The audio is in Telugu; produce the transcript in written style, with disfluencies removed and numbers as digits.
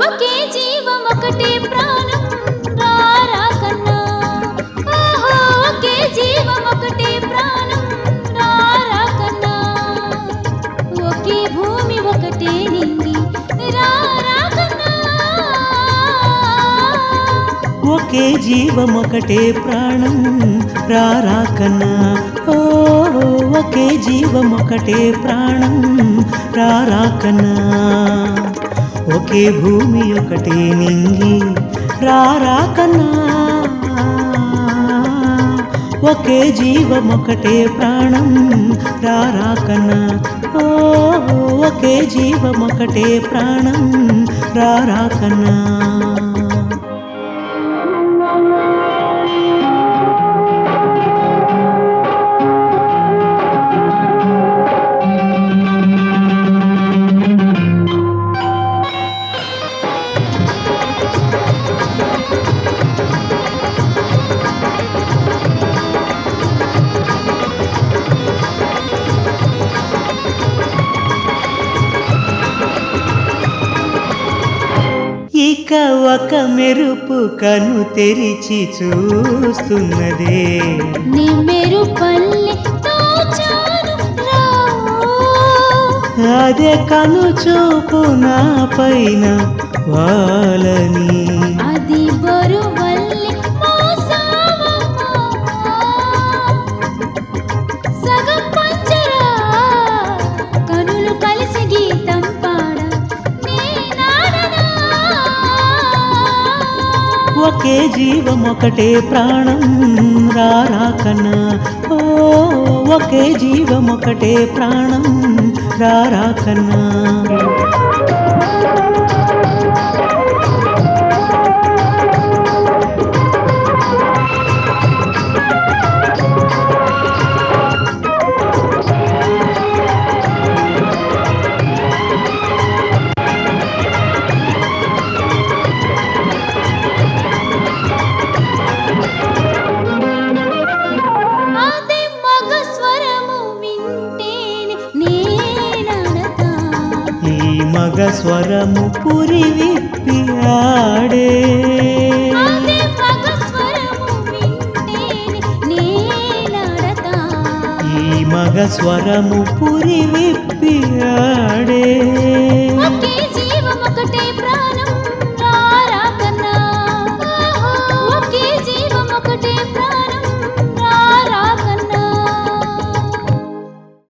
ఒకే జీవం ఒకటే ప్రాణం రారా కన్నా. ఓహో, ఒకే జీవం ఒకటే ప్రాణం రారా కన్నా. ఒకే భూమి ఒకటే నింగి రారా కన్నా. ఒకే జీవం ఒకటే ప్రాణం రారా కన్నా. ఓ ఒకే జీవం ఒకటే ప్రాణం రారా కన్నా. ఒకే భూమి ఒకటే నింగి రారా కన్నా. ఒకే జీవం ఒకటే ప్రాణం రారా కన్నా. ఓ ఒకే జీవం ఒకటే ప్రాణం రారా కన్నా. ఇక ఒక మెరుపు కను తెరిచి చూస్తున్నదే. నీ మెరుపల్లె తోచాను రావో. అదే కను చూపు నా పైన వాలని. అది బరువల్లె మోసావమ్మా. సగం పంజరా కనులు కలిసి గీతం పాడ నేనాడనా. ఒకే జీవం ఒకటే ప్రాణం రారా కన్నా. ఓ ఒకే జీవం ఒకటే ప్రాణం రారా కన్నా. అదే మగ స్వరము వింటేనే నేనడతా. ఈ మగ స్వరము పురి విప్పి ఆడే. అదే మగ స్వరము వింటేనే నేనడతా. ఈ మగ స్వరము పురి విప్పి ఆడే. ఒకే జీవం ఒకటే